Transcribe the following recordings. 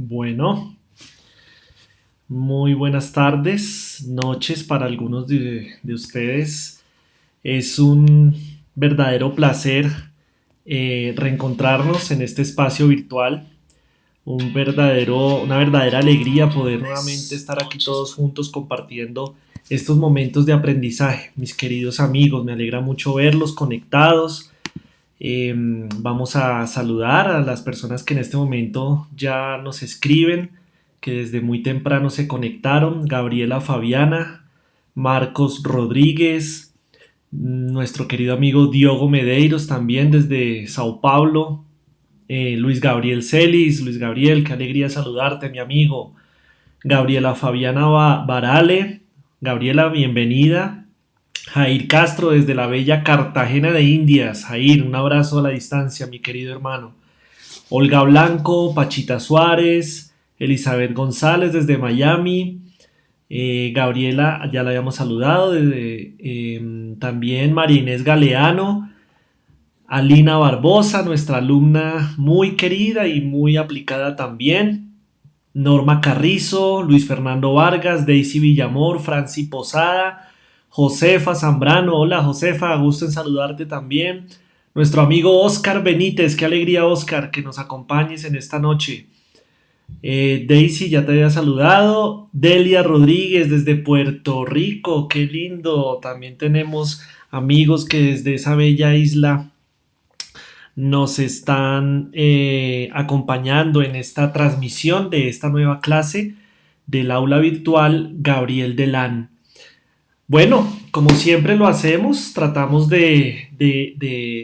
Bueno, muy buenas tardes, noches para algunos de ustedes. Es un verdadero placer reencontrarnos en este espacio virtual. Una verdadera alegría poder nuevamente estar aquí todos juntos compartiendo estos momentos de aprendizaje. Mis queridos amigos, me alegra mucho verlos conectados. Vamos a saludar a las personas que en este momento ya nos escriben, que desde muy temprano se conectaron. Gabriela Fabiana, Marcos Rodríguez, nuestro querido amigo Diogo Medeiros también desde Sao Paulo, Luis Gabriel Celis, Luis Gabriel, qué alegría saludarte, mi amigo. Gabriela Fabiana Barale, Gabriela, bienvenida. Jair Castro desde la bella Cartagena de Indias. Jair, un abrazo a la distancia, mi querido hermano. Olga Blanco, Pachita Suárez, Elizabeth González desde Miami. Gabriela, ya la habíamos saludado. También María Inés Galeano. Alina Barbosa, nuestra alumna muy querida y muy aplicada también. Norma Carrizo, Luis Fernando Vargas, Daisy Villamor, Franci Posada, Josefa Zambrano. Hola Josefa, gusto en saludarte también. Nuestro amigo Oscar Benítez, qué alegría Oscar que nos acompañes en esta noche. Daisy, ya te había saludado. Delia Rodríguez desde Puerto Rico, qué lindo. También tenemos amigos que desde esa bella isla nos están acompañando en esta transmisión de esta nueva clase del aula virtual Gabriel Delán. Bueno, como siempre lo hacemos, tratamos de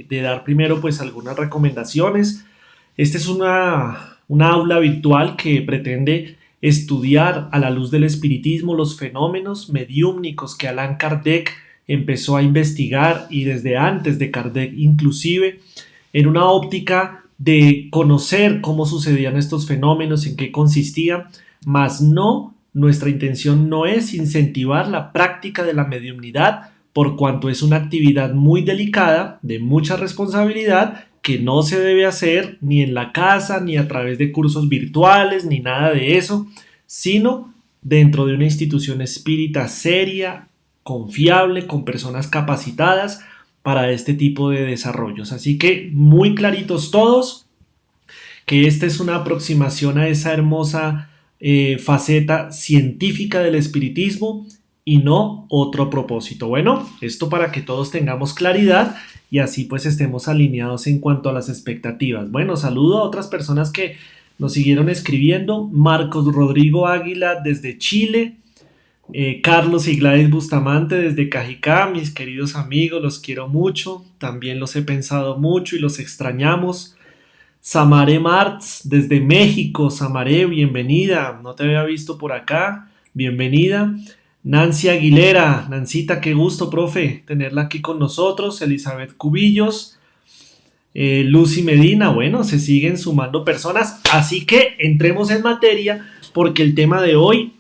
dar primero pues algunas recomendaciones. Esta es una aula virtual que pretende estudiar a la luz del espiritismo los fenómenos mediúmnicos que Allan Kardec empezó a investigar y desde antes de Kardec inclusive en una óptica de conocer cómo sucedían estos fenómenos, en qué consistían, mas no, nuestra intención no es incentivar la práctica de la mediumnidad, por cuanto es una actividad muy delicada, de mucha responsabilidad, que no se debe hacer ni en la casa, ni a través de cursos virtuales, ni nada de eso, sino dentro de una institución espírita seria, confiable, con personas capacitadas, para este tipo de desarrollos. Así que muy claritos todos, que esta es una aproximación a esa hermosa faceta científica del espiritismo y no otro propósito. Bueno, esto para que todos tengamos claridad y así pues estemos alineados en cuanto a las expectativas. Bueno, saludo a otras personas que nos siguieron escribiendo. Marcos Rodrigo Águila desde Chile. Carlos y Gladys Bustamante desde Cajicá, mis queridos amigos, los quiero mucho, también los he pensado mucho y los extrañamos. Samaré Martz desde México, Samaré, bienvenida, no te había visto por acá, bienvenida. Nancy Aguilera, Nancita, qué gusto, profe, tenerla aquí con nosotros. Elizabeth Cubillos, Lucy Medina, bueno, se siguen sumando personas, así que entremos en materia porque el tema de hoy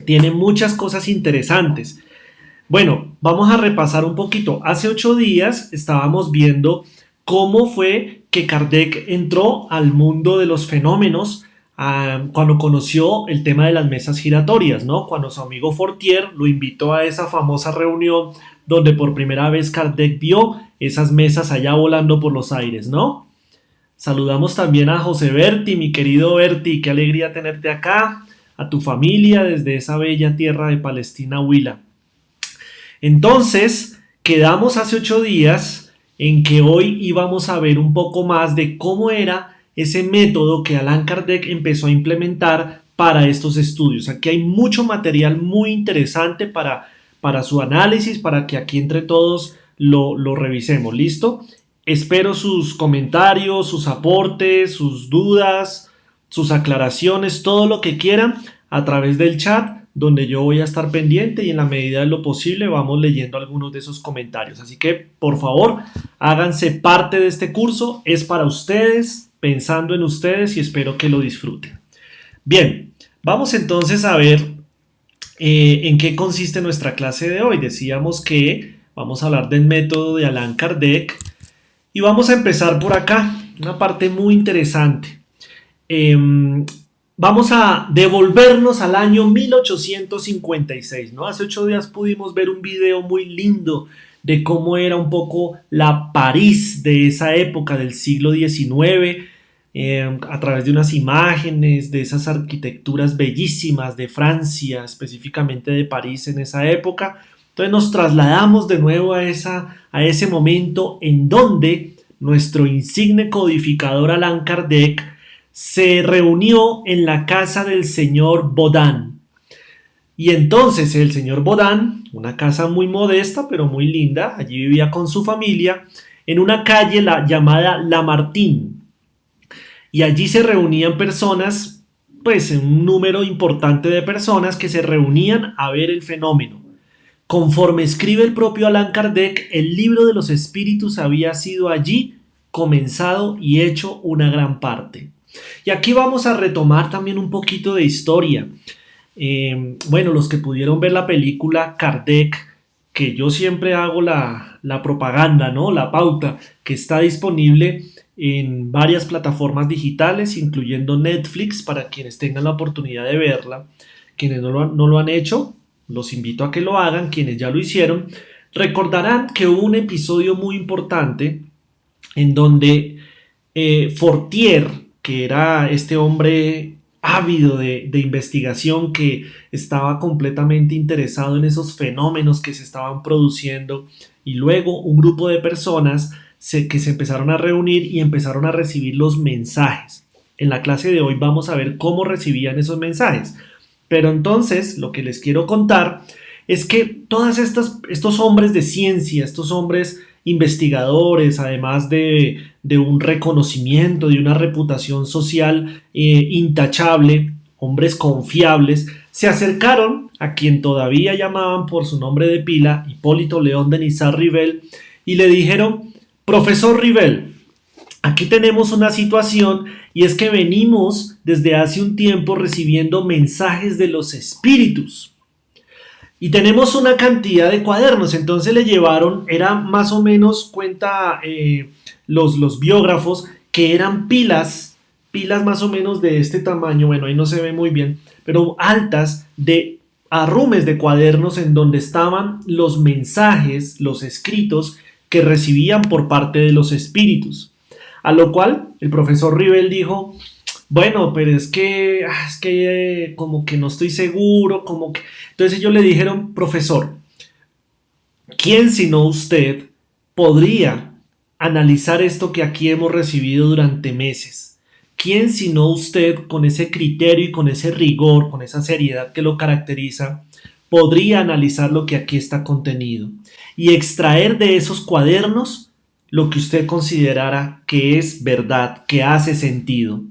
tiene muchas cosas interesantes. Bueno, vamos a repasar un poquito. Hace 8 días estábamos viendo cómo fue que Kardec entró al mundo de los fenómenos cuando conoció el tema de las mesas giratorias, ¿no? Cuando su amigo Fortier lo invitó a esa famosa reunión donde por primera vez Kardec vio esas mesas allá volando por los aires, ¿no? Saludamos también a José Berti, mi querido Berti, qué alegría tenerte acá, a tu familia desde esa bella tierra de Palestina, Huila. Entonces, quedamos hace 8 días en que hoy íbamos a ver un poco más de cómo era ese método que Allan Kardec empezó a implementar para estos estudios. Aquí hay mucho material muy interesante para su análisis, para que aquí entre todos lo revisemos. ¿Listo? Espero sus comentarios, sus aportes, sus dudas, sus aclaraciones, todo lo que quieran a través del chat, donde yo voy a estar pendiente y en la medida de lo posible vamos leyendo algunos de esos comentarios. Así que, por favor, háganse parte de este curso. Es para ustedes, pensando en ustedes y espero que lo disfruten. Bien, vamos entonces a ver en qué consiste nuestra clase de hoy. Decíamos que vamos a hablar del método de Allan Kardec y vamos a empezar por acá, una parte muy interesante. Vamos a devolvernos al año 1856, ¿no? Hace 8 días pudimos ver un video muy lindo de cómo era un poco la París de esa época del siglo XIX, a través de unas imágenes, de esas arquitecturas bellísimas de Francia, específicamente de París en esa época. Entonces nos trasladamos de nuevo a ese momento en donde nuestro insigne codificador Allan Kardec se reunió en la casa del señor Baudin. Y entonces el señor Baudin, una casa muy modesta pero muy linda, allí vivía con su familia, en una calle llamada Lamartine. Y allí se reunían personas, pues un número importante de personas que se reunían a ver el fenómeno. Conforme escribe el propio Allan Kardec, el libro de los espíritus había sido allí comenzado y hecho una gran parte. Y aquí vamos a retomar también un poquito de historia. Bueno, los que pudieron ver la película Kardec, que yo siempre hago la propaganda, ¿no? La pauta, que está disponible en varias plataformas digitales, incluyendo Netflix, para quienes tengan la oportunidad de verla. Quienes no lo han hecho, los invito a que lo hagan. Quienes ya lo hicieron, recordarán que hubo un episodio muy importante en donde Fortier, que era este hombre ávido de investigación que estaba completamente interesado en esos fenómenos que se estaban produciendo, y luego un grupo de personas que se empezaron a reunir y empezaron a recibir los mensajes. En la clase de hoy vamos a ver cómo recibían esos mensajes. Pero entonces lo que les quiero contar es que estos hombres de ciencia, estos hombres investigadores, además de un reconocimiento, de una reputación social intachable, hombres confiables, se acercaron a quien todavía llamaban por su nombre de pila, Hipólito León de Nizar-Rivel, y le dijeron: profesor Rivel, aquí tenemos una situación, y es que venimos desde hace un tiempo recibiendo mensajes de los espíritus. Y tenemos una cantidad de cuadernos. Entonces le llevaron, era más o menos, cuenta los biógrafos, que eran pilas más o menos de este tamaño, bueno, ahí no se ve muy bien, pero altas, de arrumes de cuadernos en donde estaban los mensajes, los escritos que recibían por parte de los espíritus. A lo cual el profesor Rivel dijo: bueno, pero es que como que no estoy seguro, como que... Entonces ellos le dijeron: profesor, ¿quién sino usted podría analizar esto que aquí hemos recibido durante meses? ¿Quién sino usted, con ese criterio y con ese rigor, con esa seriedad que lo caracteriza, podría analizar lo que aquí está contenido y extraer de esos cuadernos lo que usted considerara que es verdad, que hace sentido?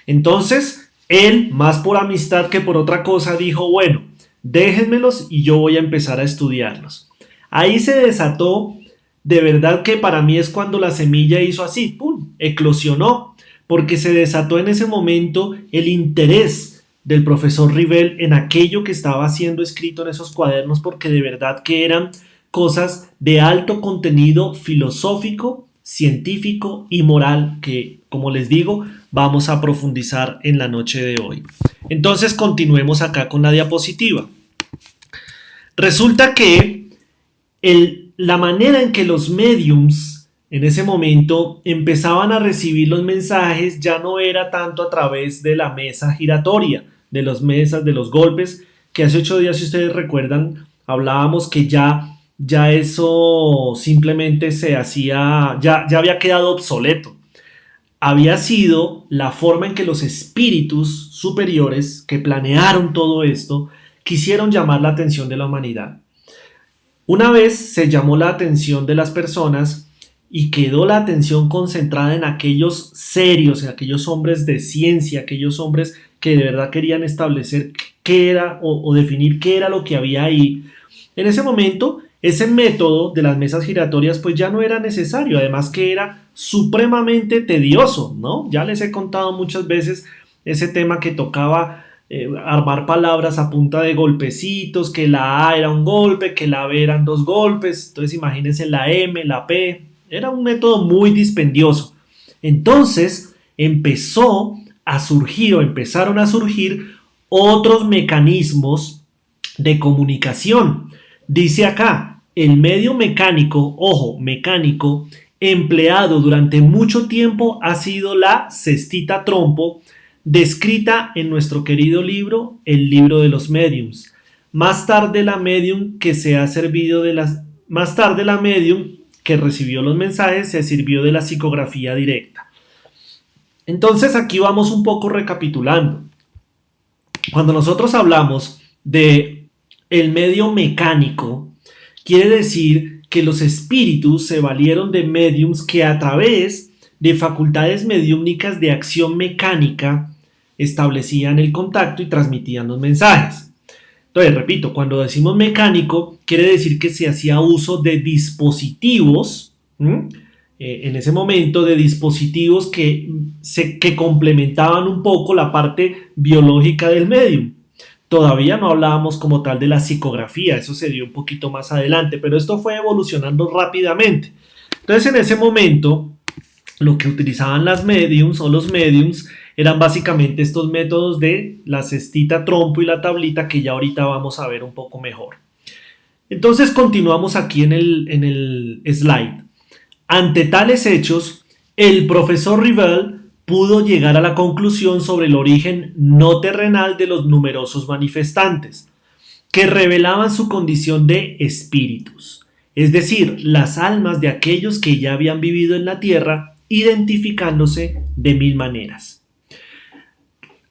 Entonces, él, más por amistad que por otra cosa, dijo: bueno, déjenmelos y yo voy a empezar a estudiarlos. Ahí se desató, de verdad que para mí es cuando la semilla hizo así, ¡pum!, eclosionó, porque se desató en ese momento el interés del profesor Rivel en aquello que estaba siendo escrito en esos cuadernos, porque de verdad que eran cosas de alto contenido filosófico, científico y moral que, como les digo, vamos a profundizar en la noche de hoy. Entonces continuemos acá con la diapositiva. Resulta que la manera en que los mediums en ese momento empezaban a recibir los mensajes ya no era tanto a través de la mesa giratoria, de las mesas, de los golpes, que hace 8 días, si ustedes recuerdan, hablábamos que ya eso simplemente se hacía, ya había quedado obsoleto. Había sido la forma en que los espíritus superiores que planearon todo esto quisieron llamar la atención de la humanidad. Una vez se llamó la atención de las personas y quedó la atención concentrada en aquellos serios, en aquellos hombres de ciencia, aquellos hombres que de verdad querían establecer qué era o definir qué era lo que había ahí. En ese momento, ese método de las mesas giratorias pues ya no era necesario, además que era supremamente tedioso, ¿no? Ya les he contado muchas veces ese tema que tocaba armar palabras a punta de golpecitos, que la A era un golpe, que la B eran dos golpes, entonces imagínense la M, la P, era un método muy dispendioso. Entonces empezó a surgir o empezaron a surgir otros mecanismos de comunicación. Dice acá, el medio mecánico, ojo, mecánico, empleado durante mucho tiempo ha sido la cestita trompo, descrita en nuestro querido libro, El libro de los mediums. Más tarde la medium que se ha servido de las más tarde la medium que recibió los mensajes se sirvió de la psicografía directa. Entonces aquí vamos un poco recapitulando. Cuando nosotros hablamos de el medio mecánico, quiere decir que los espíritus se valieron de mediums que a través de facultades mediúmnicas de acción mecánica establecían el contacto y transmitían los mensajes. Entonces, repito, cuando decimos mecánico, quiere decir que se hacía uso de dispositivos, en ese momento, de dispositivos que complementaban un poco la parte biológica del medium. Todavía no hablábamos como tal de la psicografía, eso se dio un poquito más adelante, pero esto fue evolucionando rápidamente. Entonces, en ese momento, lo que utilizaban las mediums o los mediums eran básicamente estos métodos de la cestita trompo y la tablita, que ya ahorita vamos a ver un poco mejor. Entonces continuamos aquí en el slide. Ante tales hechos, el profesor Rivel pudo llegar a la conclusión sobre el origen no terrenal de los numerosos manifestantes, que revelaban su condición de espíritus, es decir, las almas de aquellos que ya habían vivido en la tierra, identificándose de 1000 maneras.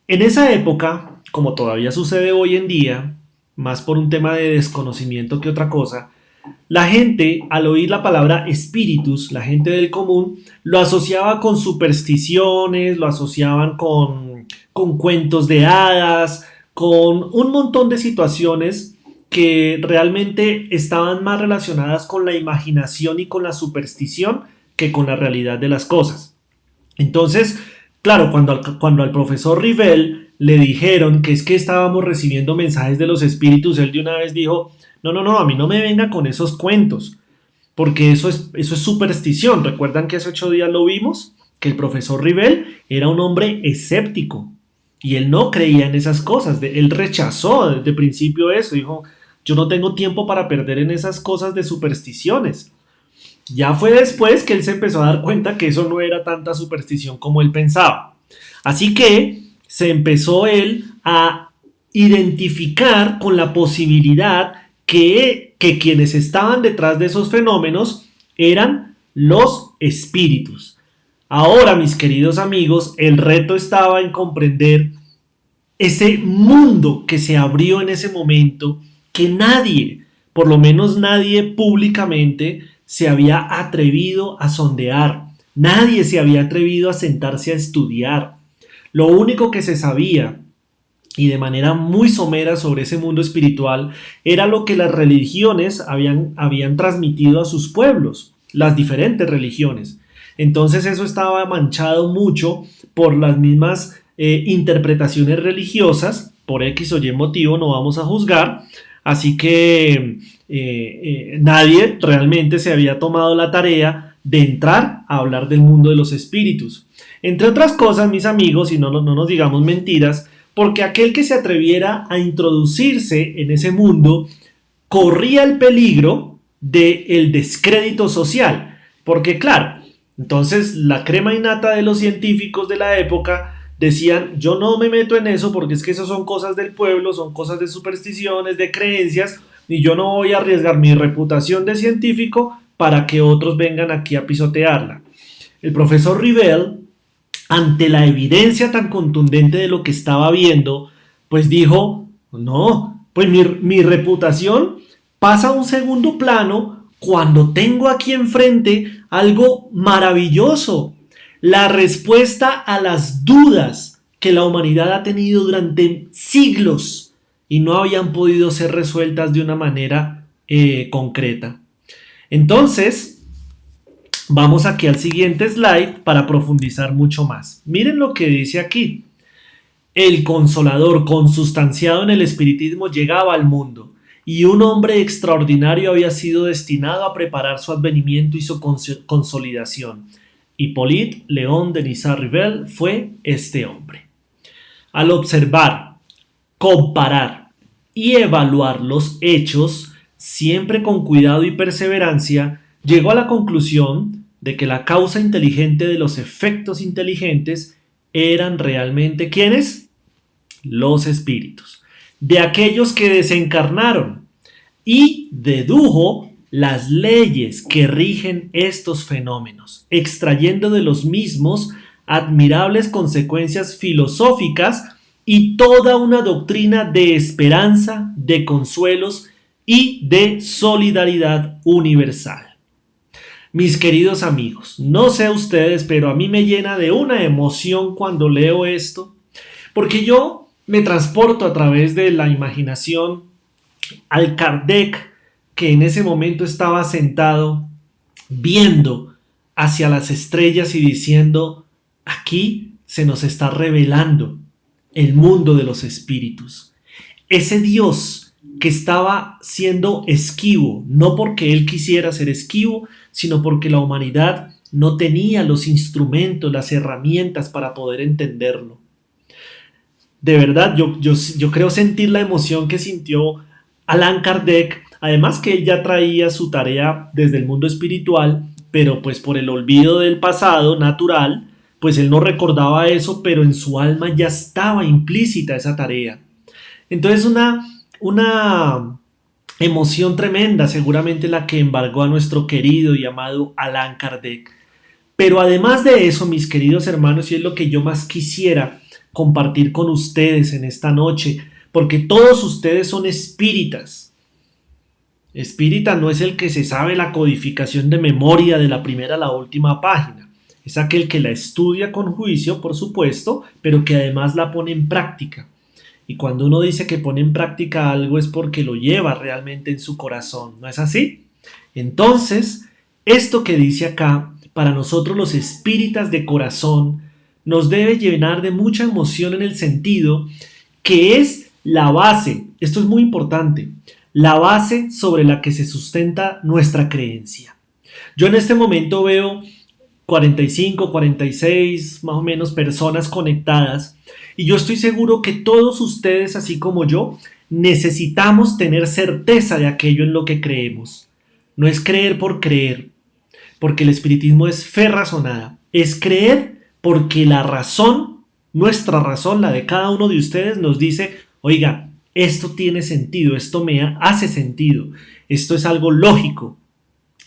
En esa época, como todavía sucede hoy en día, más por un tema de desconocimiento que otra cosa, la gente, al oír la palabra espíritus, la gente del común, lo asociaba con supersticiones, lo asociaban con cuentos de hadas, con un montón de situaciones que realmente estaban más relacionadas con la imaginación y con la superstición que con la realidad de las cosas. Entonces, claro, cuando al profesor Rivel le dijeron que es que estábamos recibiendo mensajes de los espíritus, él de una vez dijo, no, a mí no me venga con esos cuentos, porque eso es superstición. ¿Recuerdan que hace 8 días lo vimos? Que el profesor Rivel era un hombre escéptico y él no creía en esas cosas, él rechazó desde el principio eso, dijo, yo no tengo tiempo para perder en esas cosas de supersticiones. Ya fue después que él se empezó a dar cuenta que eso no era tanta superstición como él pensaba. Así que se empezó él a identificar con la posibilidad que quienes estaban detrás de esos fenómenos eran los espíritus. Ahora, mis queridos amigos, el reto estaba en comprender ese mundo que se abrió en ese momento, que nadie, por lo menos nadie públicamente, se había atrevido a sondear. Nadie se había atrevido a sentarse a estudiar. Lo único que se sabía, y de manera muy somera, sobre ese mundo espiritual, era lo que las religiones habían transmitido a sus pueblos, las diferentes religiones. Entonces eso estaba manchado mucho por las mismas interpretaciones religiosas, por X o Y motivo, no vamos a juzgar, así que nadie realmente se había tomado la tarea de entrar a hablar del mundo de los espíritus. Entre otras cosas, mis amigos, y no nos digamos mentiras, porque aquel que se atreviera a introducirse en ese mundo corría el peligro del descrédito social. Porque claro, entonces la crema innata de los científicos de la época decían, yo no me meto en eso porque es que eso son cosas del pueblo, son cosas de supersticiones, de creencias, y yo no voy a arriesgar mi reputación de científico para que otros vengan aquí a pisotearla. El profesor Rivel, ante la evidencia tan contundente de lo que estaba viendo, pues dijo, no, pues mi reputación pasa a un segundo plano cuando tengo aquí enfrente algo maravilloso, la respuesta a las dudas que la humanidad ha tenido durante siglos y no habían podido ser resueltas de una manera concreta. Entonces, vamos aquí al siguiente slide para profundizar mucho más. Miren lo que dice aquí. El Consolador, consustanciado en el espiritismo, llegaba al mundo y un hombre extraordinario había sido destinado a preparar su advenimiento y su consolidación. Hippolyte Léon Denis Rivel fue este hombre. Al observar, comparar y evaluar los hechos, siempre con cuidado y perseverancia, llegó a la conclusión de que la causa inteligente de los efectos inteligentes eran realmente ¿quiénes? Los espíritus, de aquellos que desencarnaron, y dedujo las leyes que rigen estos fenómenos, extrayendo de los mismos admirables consecuencias filosóficas y toda una doctrina de esperanza, de consuelos y de solidaridad universal. Mis queridos amigos, no sé ustedes, pero a mí me llena de una emoción cuando leo esto, porque yo me transporto a través de la imaginación al Kardec, que en ese momento estaba sentado viendo hacia las estrellas y diciendo, aquí se nos está revelando el mundo de los espíritus. Ese Dios que estaba siendo esquivo, no porque él quisiera ser esquivo, sino porque la humanidad no tenía los instrumentos, las herramientas para poder entenderlo. De verdad, yo creo sentir la emoción que sintió Allan Kardec, además que él ya traía su tarea desde el mundo espiritual, pero pues por el olvido del pasado natural, pues él no recordaba eso, pero en su alma ya estaba implícita esa tarea. Entonces una emoción tremenda, seguramente la que embargó a nuestro querido y amado Allan Kardec. Pero además de eso, mis queridos hermanos, y es lo que yo más quisiera compartir con ustedes en esta noche, porque todos ustedes son espíritas. Espírita no es el que se sabe la codificación de memoria de la primera a la última página. Es aquel que la estudia con juicio, por supuesto, pero que además la pone en práctica. Y cuando uno dice que pone en práctica algo es porque lo lleva realmente en su corazón, ¿no es así? Entonces, esto que dice acá, para nosotros los espíritas de corazón, nos debe llenar de mucha emoción en el sentido que es la base, esto es muy importante, la base sobre la que se sustenta nuestra creencia. Yo en este momento veo 45, 46 más o menos personas conectadas y yo estoy seguro que todos ustedes, así como yo, necesitamos tener certeza de aquello en lo que creemos. No es creer por creer, porque el espiritismo es fe razonada, es creer porque la razón, nuestra razón, la de cada uno de ustedes, nos dice, oiga, esto tiene sentido, esto me hace sentido, esto es algo lógico.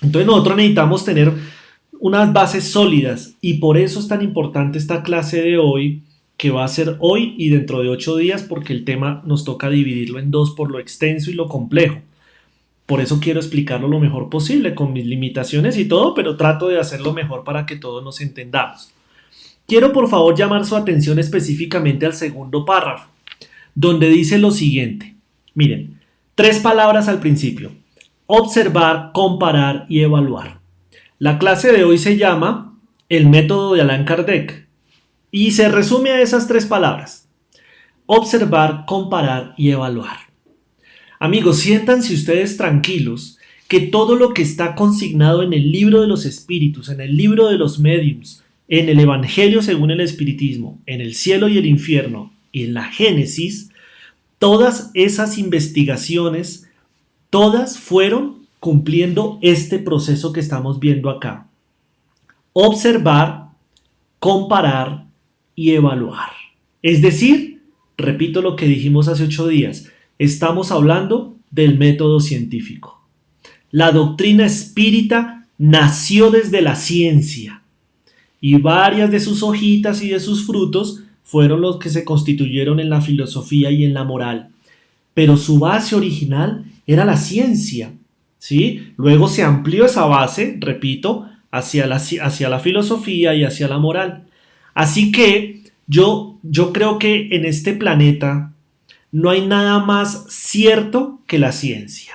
Entonces nosotros necesitamos tener unas bases sólidas y por eso es tan importante esta clase de hoy, que va a ser hoy y dentro de 8 días, porque el tema nos toca dividirlo en dos por lo extenso y lo complejo. Por eso quiero explicarlo lo mejor posible, con mis limitaciones y todo, pero trato de hacerlo mejor para que todos nos entendamos. Quiero por favor llamar su atención específicamente al segundo párrafo, donde dice lo siguiente. Miren, 3 palabras al principio: observar, comparar y evaluar. La clase de hoy se llama El método de Allan Kardec y se resume a esas 3 palabras: observar, comparar y evaluar. Amigos, siéntanse ustedes tranquilos que todo lo que está consignado en el libro de los espíritus, en el libro de los médiums, en el Evangelio según el espiritismo, en el cielo y el infierno y en la Génesis, todas esas investigaciones, todas fueron cumpliendo este proceso que estamos viendo acá: observar, comparar y evaluar. Es decir, repito lo que dijimos hace 8 días, estamos hablando del método científico. La doctrina espírita nació desde la ciencia y varias de sus hojitas y de sus frutos fueron los que se constituyeron en la filosofía y en la moral. Pero su base original era la ciencia, ¿sí? Luego se amplió esa base, repito, hacia la filosofía y hacia la moral. Así que yo creo que en este planeta no hay nada más cierto que la ciencia.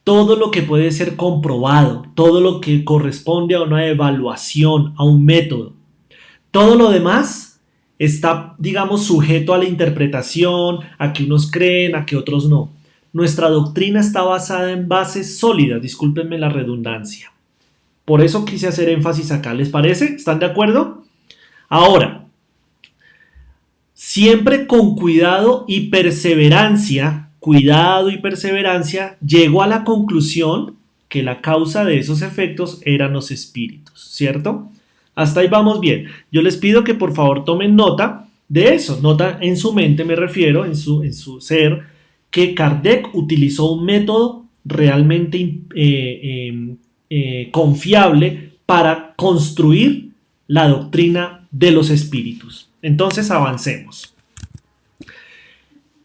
Todo lo que puede ser comprobado, todo lo que corresponde a una evaluación, a un método. Todo lo demás está, digamos, sujeto a la interpretación, a que unos creen, a que otros no. Nuestra doctrina está basada en bases sólidas, discúlpenme la redundancia. Por eso quise hacer énfasis acá, ¿les parece? ¿Están de acuerdo? Ahora, Siempre con cuidado y perseverancia, llegó a la conclusión que la causa de esos efectos eran los espíritus, ¿cierto? Hasta ahí vamos bien. Yo les pido que por favor tomen nota de eso, nota en su mente, me refiero, en su ser, que Kardec utilizó un método realmente confiable para construir la doctrina de los espíritus. Entonces avancemos.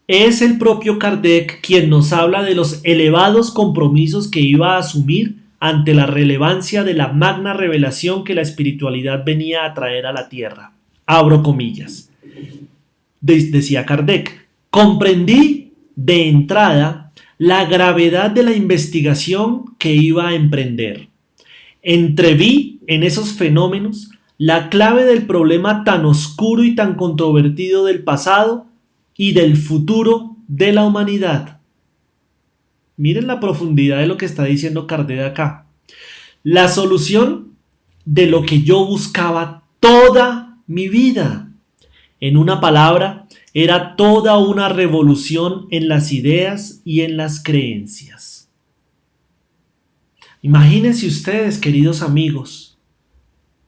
Es el propio Kardec quien nos habla de los elevados compromisos que iba a asumir ante la relevancia de la magna revelación que la espiritualidad venía a traer a la tierra. Abro comillas. Decía Kardec, comprendí de entrada la gravedad de la investigación que iba a emprender. Entreví en esos fenómenos la clave del problema tan oscuro y tan controvertido del pasado y del futuro de la humanidad. Miren la profundidad de lo que está diciendo Kardec acá. La solución de lo que yo buscaba toda mi vida. En una palabra, era toda una revolución en las ideas y en las creencias. Imagínense ustedes, queridos amigos,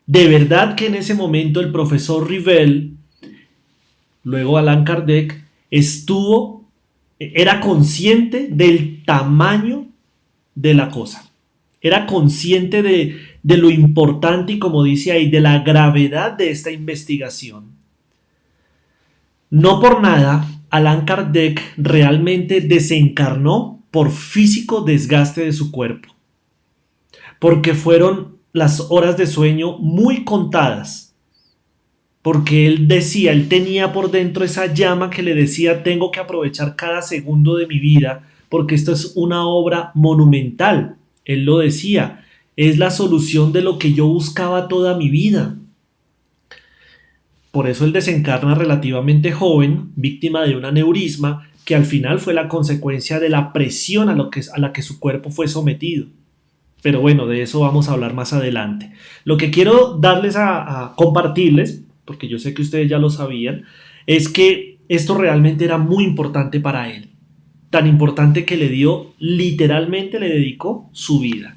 de verdad que en ese momento el profesor Rivel, luego Allan Kardec, era consciente del tamaño de la cosa. Era consciente de lo importante y, como dice ahí, de la gravedad de esta investigación. No por nada, Allan Kardec realmente desencarnó por físico desgaste de su cuerpo, porque fueron las horas de sueño muy contadas, porque él tenía por dentro esa llama que le decía, tengo que aprovechar cada segundo de mi vida, porque esto es una obra monumental. Él lo decía, es la solución de lo que yo buscaba toda mi vida. Por eso él desencarna relativamente joven, víctima de un aneurisma, que al final fue la consecuencia de la presión a la que su cuerpo fue sometido. Pero bueno, de eso vamos a hablar más adelante. Lo que quiero darles a compartirles, porque yo sé que ustedes ya lo sabían, es que esto realmente era muy importante para él. Tan importante que literalmente le dedicó su vida.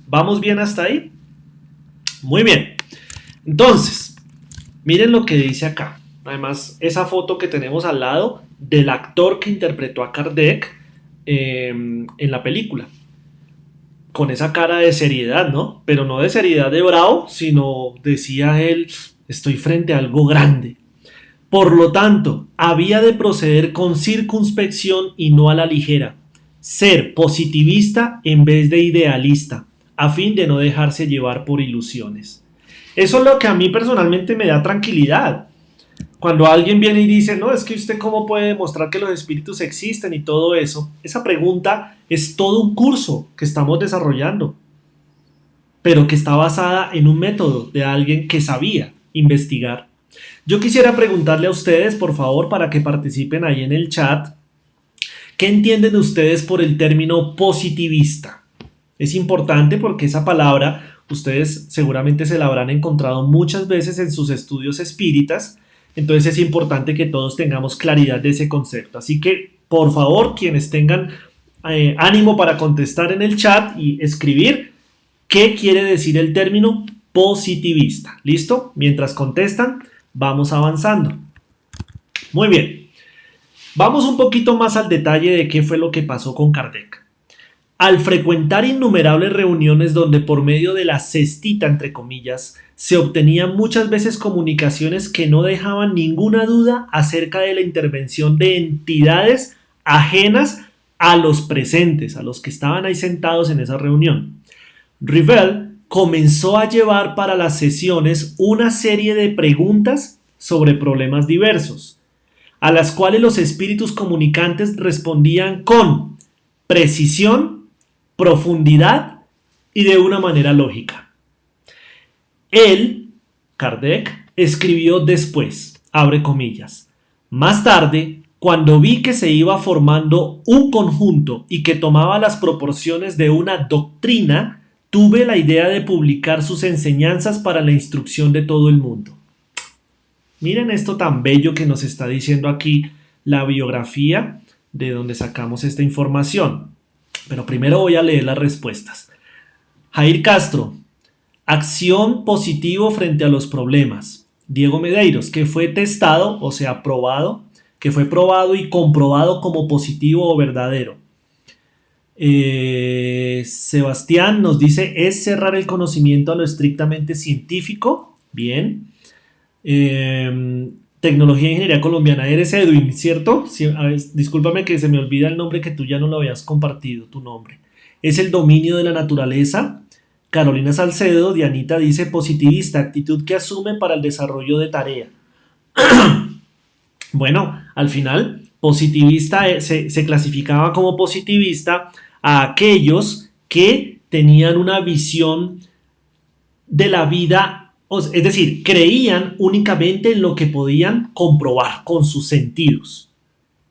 ¿Vamos bien hasta ahí? Muy bien. Entonces, miren lo que dice acá. Además, esa foto que tenemos al lado del actor que interpretó a Kardec en la película. Con esa cara de seriedad, ¿no? Pero no de seriedad de bravo, sino, decía él, estoy frente a algo grande. Por lo tanto, había de proceder con circunspección y no a la ligera. Ser positivista en vez de idealista, a fin de no dejarse llevar por ilusiones. Eso es lo que a mí personalmente me da tranquilidad. Cuando alguien viene y dice, no, es que usted cómo puede demostrar que los espíritus existen y todo eso, esa pregunta es todo un curso que estamos desarrollando, pero que está basada en un método de alguien que sabía investigar. Yo quisiera preguntarle a ustedes, por favor, para que participen ahí en el chat, ¿qué entienden ustedes por el término positivista? Es importante porque esa palabra ustedes seguramente se la habrán encontrado muchas veces en sus estudios espíritas. Entonces es importante que todos tengamos claridad de ese concepto. Así que, por favor, quienes tengan ánimo para contestar en el chat y escribir qué quiere decir el término positivista. ¿Listo? Mientras contestan, vamos avanzando. Muy bien. Vamos un poquito más al detalle de qué fue lo que pasó con Kardec. Al frecuentar innumerables reuniones donde por medio de la cestita, entre comillas, se obtenían muchas veces comunicaciones que no dejaban ninguna duda acerca de la intervención de entidades ajenas a los presentes, a los que estaban ahí sentados en esa reunión. Rivel comenzó a llevar para las sesiones una serie de preguntas sobre problemas diversos, a las cuales los espíritus comunicantes respondían con precisión, profundidad y de una manera lógica. Él, Kardec, escribió después, abre comillas, más tarde, cuando vi que se iba formando un conjunto y que tomaba las proporciones de una doctrina, tuve la idea de publicar sus enseñanzas para la instrucción de todo el mundo. Miren esto tan bello que nos está diciendo aquí la biografía de donde sacamos esta información. Pero primero voy a leer las respuestas. Jair Castro, acción positivo frente a los problemas. Diego Medeiros, que fue testado, o sea, probado, que fue probado y comprobado como positivo o verdadero. Sebastián nos dice, ¿es cerrar el conocimiento a lo estrictamente científico? Bien. Tecnología e Ingeniería Colombiana, eres Edwin, ¿cierto? Sí, a ver, discúlpame que se me olvida el nombre que tú ya no lo habías compartido, tu nombre. Es el dominio de la naturaleza. Carolina Salcedo, Dianita dice positivista, actitud que asume para el desarrollo de tarea. Bueno, al final, positivista se clasificaba como positivista a aquellos que tenían una visión de la vida, es decir, creían únicamente en lo que podían comprobar con sus sentidos.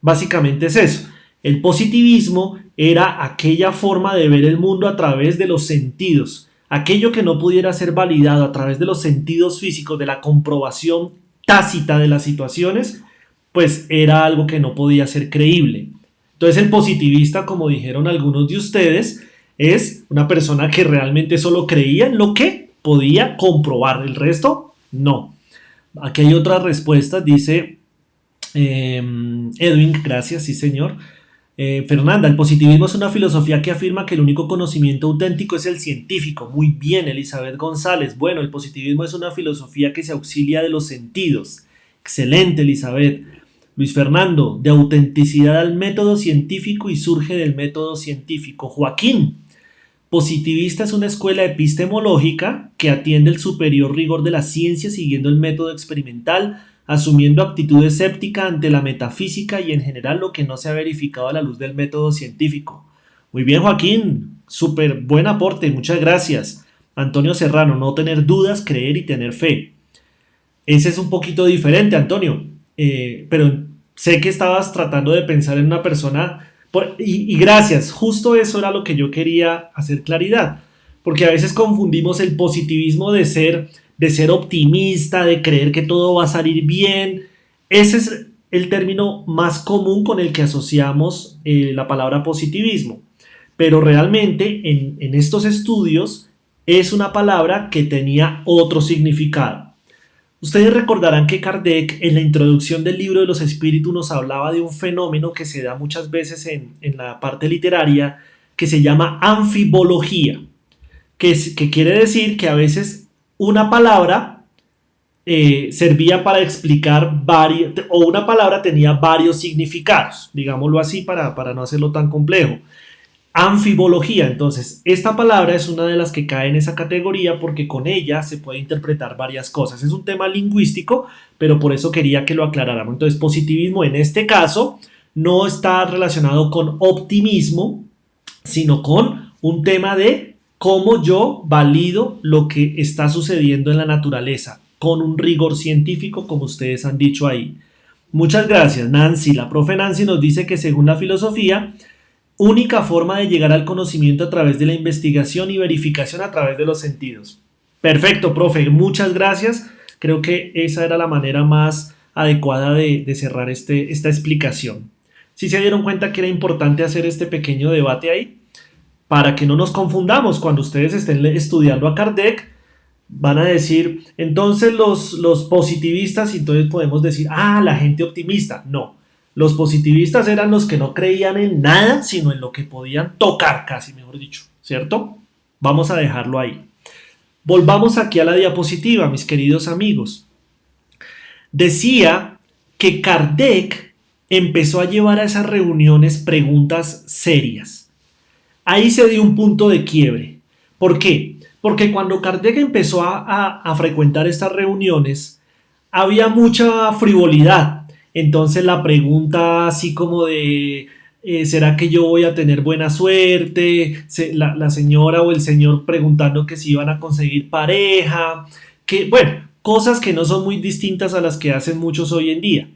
Básicamente es eso. El positivismo era aquella forma de ver el mundo a través de los sentidos. Aquello que no pudiera ser validado a través de los sentidos físicos, de la comprobación tácita de las situaciones, pues era algo que no podía ser creíble. Entonces el positivista, como dijeron algunos de ustedes, es una persona que realmente solo creía en lo que podía comprobar, el resto no. Aquí hay otras respuestas, dice Edwin, gracias, sí señor. Fernanda, el positivismo es una filosofía que afirma que el único conocimiento auténtico es el científico. Muy bien, Elizabeth González. Bueno, el positivismo es una filosofía que se auxilia de los sentidos. Excelente, Elizabeth. Luis Fernando, de autenticidad al método científico y surge del método científico. Joaquín, positivista es una escuela epistemológica que atiende el superior rigor de la ciencia siguiendo el método experimental, asumiendo actitud escéptica ante la metafísica y en general lo que no se ha verificado a la luz del método científico. Muy bien, Joaquín, súper buen aporte, muchas gracias. Antonio Serrano, no tener dudas, creer y tener fe. Ese es un poquito diferente, Antonio, pero sé que estabas tratando de pensar en una persona y gracias, justo eso era lo que yo quería hacer claridad, porque a veces confundimos el positivismo de ser optimista, de creer que todo va a salir bien. Ese es el término más común con el que asociamos la palabra positivismo, pero realmente en estos estudios es una palabra que tenía otro significado. Ustedes recordarán que Kardec en la introducción del libro de los espíritus nos hablaba de un fenómeno que se da muchas veces en la parte literaria que se llama anfibología, que quiere decir que a veces una palabra servía para explicar varios, o una palabra tenía varios significados, digámoslo así para no hacerlo tan complejo. Anfibología, entonces, esta palabra es una de las que cae en esa categoría porque con ella se puede interpretar varias cosas. Es un tema lingüístico, pero por eso quería que lo aclaráramos. Entonces, positivismo en este caso no está relacionado con optimismo, sino con un tema de cómo yo valido lo que está sucediendo en la naturaleza, con un rigor científico, como ustedes han dicho ahí. Muchas gracias, Nancy. La profe Nancy nos dice que según la filosofía, única forma de llegar al conocimiento a través de la investigación y verificación a través de los sentidos. Perfecto, profe, muchas gracias. Creo que esa era la manera más adecuada de cerrar esta explicación. ¿Sí se dieron cuenta que era importante hacer este pequeño debate ahí? Para que no nos confundamos cuando ustedes estén estudiando a Kardec, van a decir, entonces los positivistas, y entonces podemos decir, la gente optimista. No, los positivistas eran los que no creían en nada, sino en lo que podían tocar, casi mejor dicho, ¿cierto? Vamos a dejarlo ahí. Volvamos aquí a la diapositiva, mis queridos amigos. Decía que Kardec empezó a llevar a esas reuniones preguntas serias. Ahí se dio un punto de quiebre. ¿Por qué? Porque cuando Kardec empezó a frecuentar estas reuniones, había mucha frivolidad. Entonces la pregunta así como de ¿será que yo voy a tener buena suerte? La señora o el señor preguntando que si iban a conseguir pareja, que bueno, cosas que no son muy distintas a las que hacen muchos hoy en día.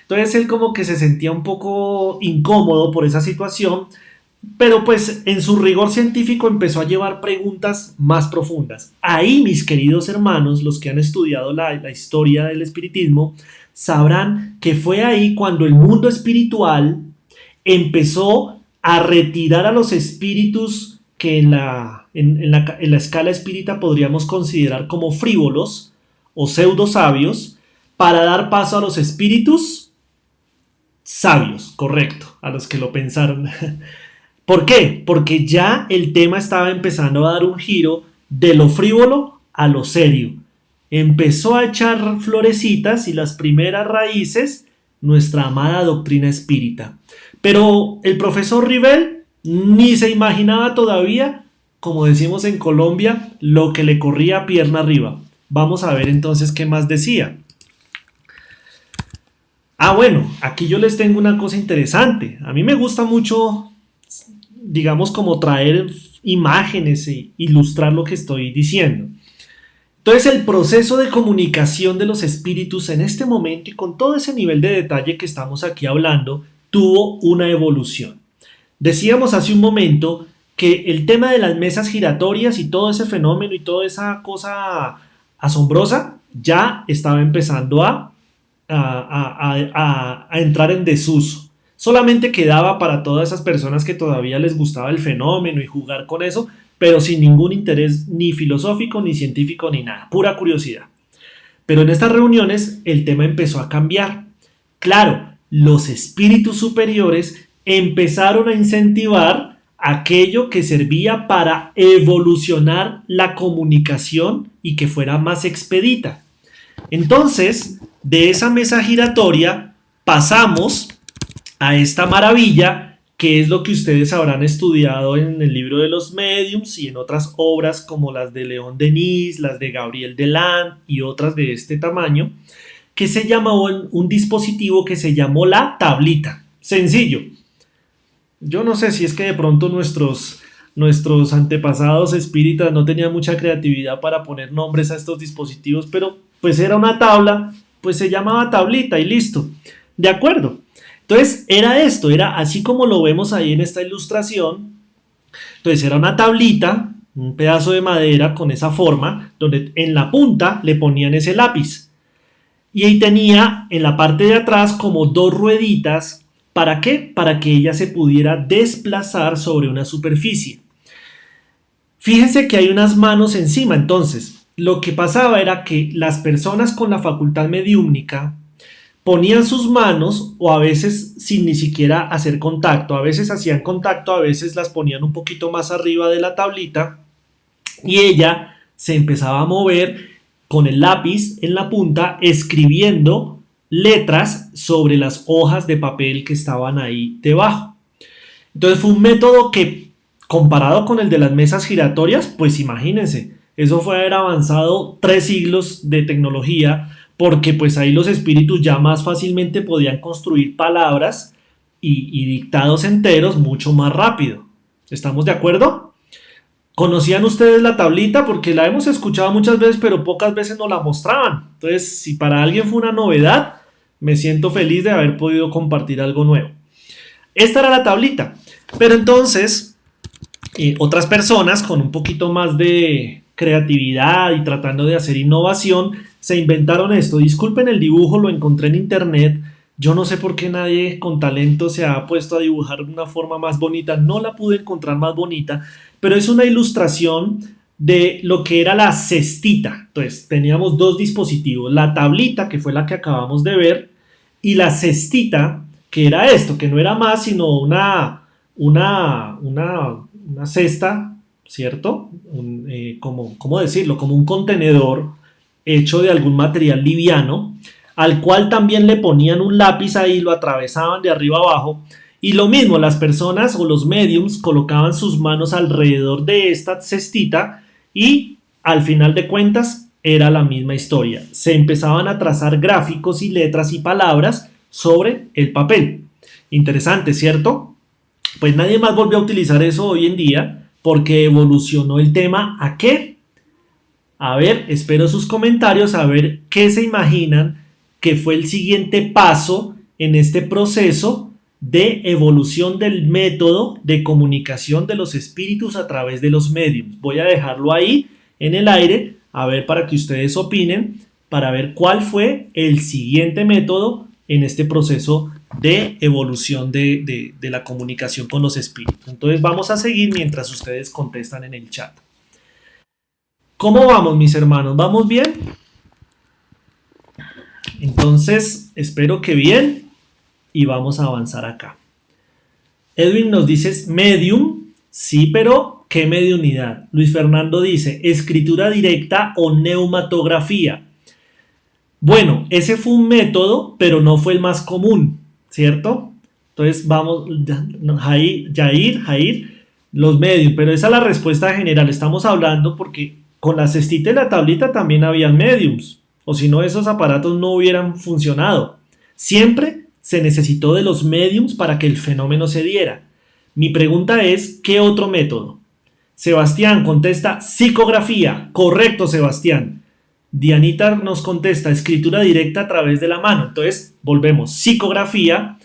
Entonces él como que se sentía un poco incómodo por esa situación, pero pues en su rigor científico empezó a llevar preguntas más profundas. Ahí, mis queridos hermanos, los que han estudiado la historia del espiritismo, sabrán que fue ahí cuando el mundo espiritual empezó a retirar a los espíritus que en la escala espírita podríamos considerar como frívolos o pseudo sabios, para dar paso a los espíritus sabios, correcto, a los que lo pensaron. ¿Por qué? Porque ya el tema estaba empezando a dar un giro de lo frívolo a lo serio. Empezó a echar florecitas y las primeras raíces nuestra amada doctrina espírita. Pero el profesor Rivel ni se imaginaba todavía, como decimos en Colombia, lo que le corría pierna arriba. Vamos a ver entonces qué más decía. Bueno, aquí yo les tengo una cosa interesante. A mí me gusta mucho, digamos, como traer imágenes e ilustrar lo que estoy diciendo. Entonces, el proceso de comunicación de los espíritus en este momento y con todo ese nivel de detalle que estamos aquí hablando, tuvo una evolución. Decíamos hace un momento que el tema de las mesas giratorias y todo ese fenómeno y toda esa cosa asombrosa ya estaba empezando a entrar en desuso. Solamente quedaba para todas esas personas que todavía les gustaba el fenómeno y jugar con eso, pero sin ningún interés ni filosófico, ni científico, ni nada, pura curiosidad. Pero en estas reuniones el tema empezó a cambiar. Claro, los espíritus superiores empezaron a incentivar aquello que servía para evolucionar la comunicación y que fuera más expedita. Entonces, de esa mesa giratoria pasamos a esta maravilla, que es lo que ustedes habrán estudiado en el libro de los mediums y en otras obras como las de León Denis, las de Gabriel Deland y otras de este tamaño, que se llamó un dispositivo que se llamó la tablita. Sencillo. Yo no sé si es que de pronto nuestros antepasados espíritas no tenían mucha creatividad para poner nombres a estos dispositivos, pero pues era una tabla, pues se llamaba tablita y listo. De acuerdo. Entonces era esto, era así como lo vemos ahí en esta ilustración. Entonces era una tablita, un pedazo de madera con esa forma, donde en la punta le ponían ese lápiz. Y ahí tenía en la parte de atrás como dos rueditas. ¿Para qué? Para que ella se pudiera desplazar sobre una superficie. Fíjense que hay unas manos encima. Entonces, lo que pasaba era que las personas con la facultad mediúmnica ponían sus manos, o a veces sin ni siquiera hacer contacto, a veces hacían contacto, a veces las ponían un poquito más arriba de la tablita, y ella se empezaba a mover con el lápiz en la punta, escribiendo letras sobre las hojas de papel que estaban ahí debajo. Entonces fue un método que, comparado con el de las mesas giratorias, pues imagínense, eso fue haber avanzado 3 siglos de tecnología, porque pues ahí los espíritus ya más fácilmente podían construir palabras y dictados enteros mucho más rápido. ¿Estamos de acuerdo? ¿Conocían ustedes la tablita? Porque la hemos escuchado muchas veces, pero pocas veces nos la mostraban. Entonces, si para alguien fue una novedad, me siento feliz de haber podido compartir algo nuevo. Esta era la tablita. Pero entonces, otras personas con un poquito más de creatividad y tratando de hacer innovación, se inventaron esto. Disculpen el dibujo, lo encontré en internet. Yo no sé por qué nadie con talento se ha puesto a dibujar de una forma más bonita. No la pude encontrar más bonita, pero es una ilustración de lo que era la cestita. Entonces, teníamos dos dispositivos, la tablita, que fue la que acabamos de ver, y la cestita, que era esto, que no era más sino una cesta, ¿cierto? ¿Cómo decirlo? Como un contenedor hecho de algún material liviano, al cual también le ponían un lápiz ahí, lo atravesaban de arriba abajo, y lo mismo, las personas o los mediums colocaban sus manos alrededor de esta cestita y al final de cuentas era la misma historia. Se empezaban a trazar gráficos y letras y palabras sobre el papel. Interesante, ¿cierto? Pues nadie más volvió a utilizar eso hoy en día porque evolucionó el tema ¿a qué? A ver, espero sus comentarios, a ver qué se imaginan que fue el siguiente paso en este proceso de evolución del método de comunicación de los espíritus a través de los mediums. Voy a dejarlo ahí en el aire, a ver para que ustedes opinen, para ver cuál fue el siguiente método en este proceso de evolución de la comunicación con los espíritus. Entonces vamos a seguir mientras ustedes contestan en el chat. ¿Cómo vamos, mis hermanos? ¿Vamos bien? Entonces, espero que bien y vamos a avanzar acá. Edwin nos dice medium, sí, pero ¿qué mediunidad? Luis Fernando dice escritura directa o neumatografía. Bueno, ese fue un método, pero no fue el más común, ¿cierto? Entonces vamos, Jair, los medios, pero esa es la respuesta general. Estamos hablando porque con la cestita y la tablita también habían mediums, o si no esos aparatos no hubieran funcionado. Siempre se necesitó de los mediums para que el fenómeno se diera. Mi pregunta es, ¿qué otro método? Sebastián contesta psicografía. Correcto, Sebastián. Dianita nos contesta escritura directa a través de la mano. Entonces, volvemos, psicografía,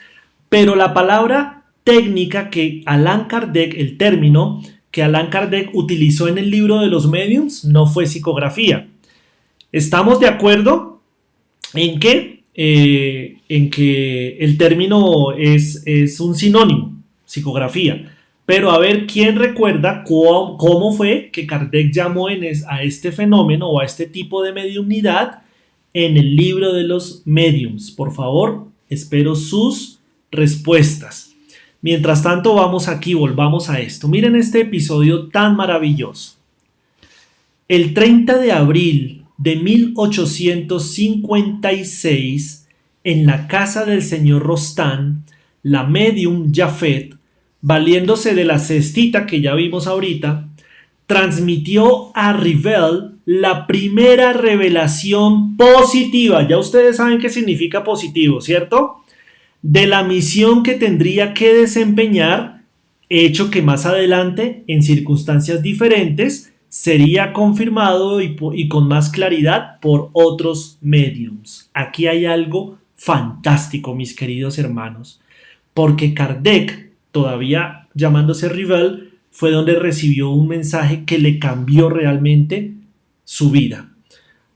pero la palabra técnica que Allan Kardec, el término que Allan Kardec utilizó en el libro de los mediums, no fue psicografía. ¿Estamos de acuerdo en que el término es un sinónimo, psicografía? Pero a ver, ¿quién recuerda cómo fue que Kardec llamó a este fenómeno o a este tipo de mediumnidad en el libro de los mediums? Por favor, espero sus respuestas. Mientras tanto, volvamos a esto. Miren este episodio tan maravilloso. El 30 de abril de 1856, en la casa del señor Rostand, la medium Jafet, valiéndose de la cestita que ya vimos ahorita, transmitió a Rivel la primera revelación positiva. Ya ustedes saben qué significa positivo, ¿cierto? De la misión que tendría que desempeñar, hecho que más adelante, en circunstancias diferentes, sería confirmado y con más claridad por otros mediums. Aquí hay algo fantástico, mis queridos hermanos, porque Kardec, todavía llamándose Rivel, fue donde recibió un mensaje que le cambió realmente su vida.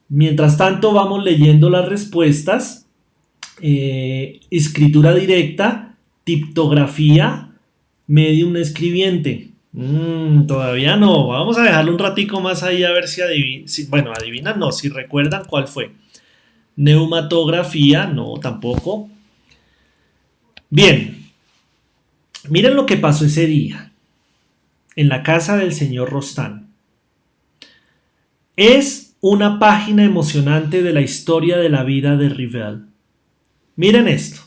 Mientras tanto, vamos leyendo las respuestas. Escritura directa, tiptografía, medium escribiente. Todavía no, vamos a dejarlo un ratico más ahí a ver si adivinan, no, si recuerdan cuál fue. Neumatografía, no, tampoco. Bien, miren lo que pasó ese día en la casa del señor Rostand. Es una página emocionante de la historia de la vida de Rivel. Miren esto.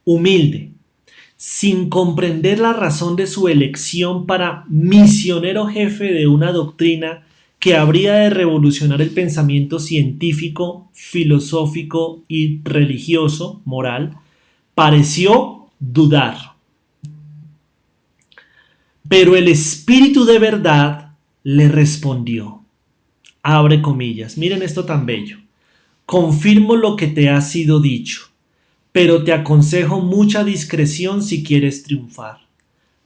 Humilde, sin comprender la razón de su elección para misionero jefe de una doctrina que habría de revolucionar el pensamiento científico, filosófico y religioso, moral, pareció dudar. Pero el espíritu de verdad le respondió. Abre comillas. Miren esto tan bello. Confirmo lo que te ha sido dicho, pero te aconsejo mucha discreción si quieres triunfar.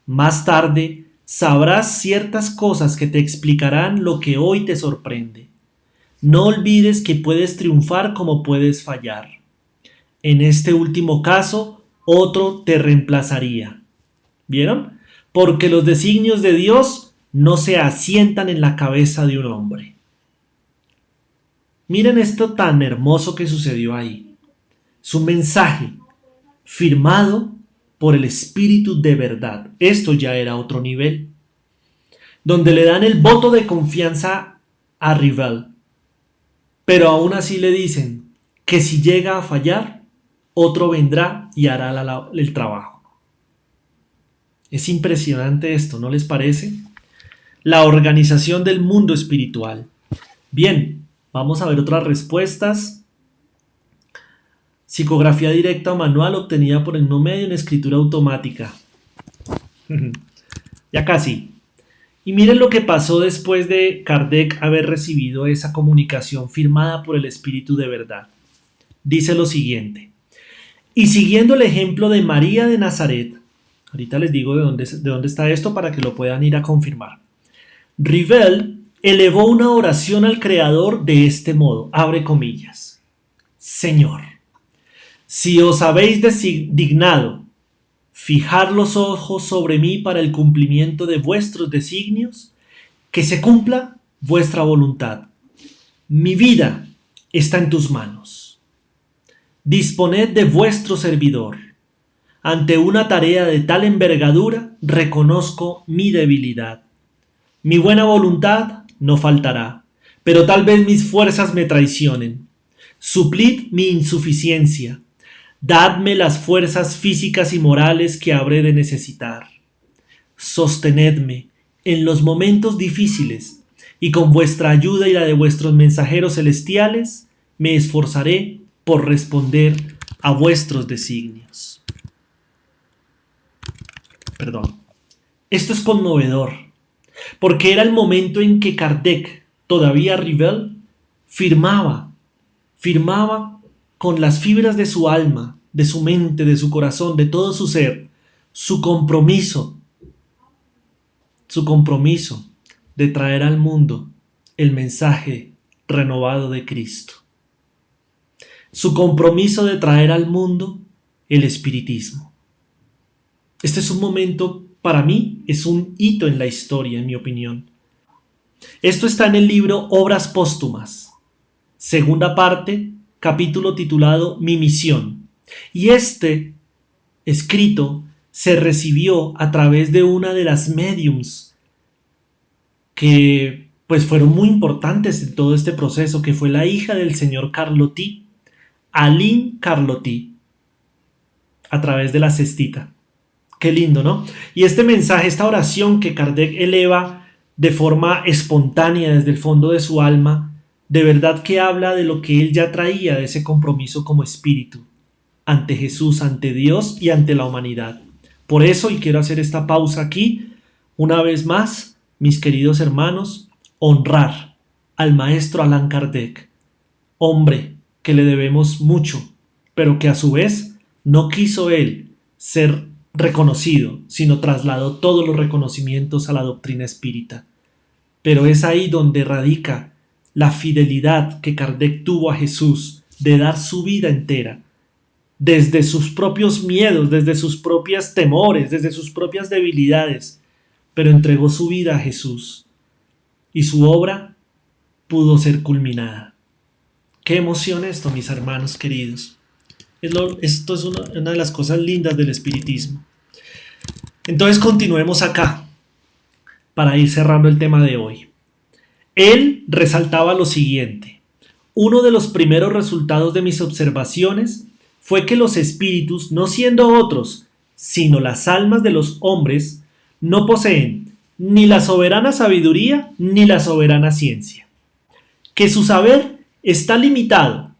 Más tarde sabrás ciertas cosas que te explicarán lo que hoy te sorprende. No olvides que puedes triunfar como puedes fallar. En este último caso, otro te reemplazaría. ¿Vieron? Porque los designios de Dios no se asientan en la cabeza de un hombre. Miren esto tan hermoso que sucedió ahí. Es un mensaje firmado por el espíritu de verdad. Esto ya era otro nivel, donde le dan el voto de confianza a Rivel, pero aún así le dicen que si llega a fallar, otro vendrá y hará el trabajo. Es impresionante esto, ¿no les parece? La organización del mundo espiritual. Bien, vamos a ver otras respuestas. Psicografía directa o manual obtenida por el mismo medio en escritura automática. Ya casi. Y miren lo que pasó después de Kardec haber recibido esa comunicación firmada por el espíritu de verdad. Dice lo siguiente. Y siguiendo el ejemplo de María de Nazaret, ahorita les digo de dónde está esto para que lo puedan ir a confirmar. Rivel elevó una oración al Creador de este modo, abre comillas: Señor, si os habéis dignado fijar los ojos sobre mí para el cumplimiento de vuestros designios, que se cumpla vuestra voluntad. Mi vida está en tus manos. Disponed de vuestro servidor. Ante una tarea de tal envergadura, reconozco mi debilidad. Mi buena voluntad no faltará, pero tal vez mis fuerzas me traicionen. Suplid mi insuficiencia. Dadme las fuerzas físicas y morales que habré de necesitar. Sostenedme en los momentos difíciles, y con vuestra ayuda y la de vuestros mensajeros celestiales, me esforzaré por responder a vuestros designios. Perdón. Esto es conmovedor, porque era el momento en que Kardec, todavía Rivel, firmaba con las fibras de su alma, de su mente, de su corazón, de todo su ser, su compromiso de traer al mundo el mensaje renovado de Cristo, su compromiso de traer al mundo el espiritismo. Este es un momento, para mí, es un hito en la historia, en mi opinión. Esto está en el libro Obras Póstumas, segunda parte, capítulo titulado Mi misión. Y este escrito se recibió a través de una de las médiums que pues fueron muy importantes en todo este proceso, que fue la hija del señor Carlotti, Aline Carlotti, a través de la cestita. Qué lindo, ¿no? Y este mensaje, esta oración que Kardec eleva de forma espontánea desde el fondo de su alma, de verdad que habla de lo que él ya traía, de ese compromiso como espíritu, ante Jesús, ante Dios y ante la humanidad. Por eso, y quiero hacer esta pausa aquí, una vez más, mis queridos hermanos, honrar al maestro Allan Kardec, hombre que le debemos mucho, pero que a su vez no quiso él ser reconocido, sino trasladó todos los reconocimientos a la doctrina espírita. Pero es ahí donde radica la fidelidad que Kardec tuvo a Jesús, de dar su vida entera, desde sus propios miedos, desde sus propios temores, desde sus propias debilidades, pero entregó su vida a Jesús y su obra pudo ser culminada. Qué emoción esto, mis hermanos queridos. Esto es una de las cosas lindas del espiritismo. Entonces continuemos acá para ir cerrando el tema de hoy. Él resaltaba lo siguiente: uno de los primeros resultados de mis observaciones fue que los espíritus, no siendo otros, sino las almas de los hombres, no poseen ni la soberana sabiduría ni la soberana ciencia, que su saber está limitado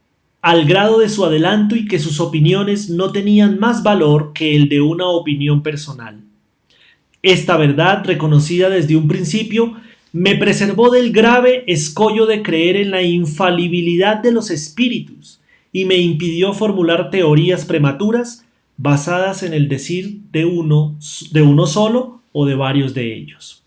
al grado de su adelanto y que sus opiniones no tenían más valor que el de una opinión personal. Esta verdad, reconocida desde un principio, me preservó del grave escollo de creer en la infalibilidad de los espíritus y me impidió formular teorías prematuras basadas en el decir de uno solo o de varios de ellos.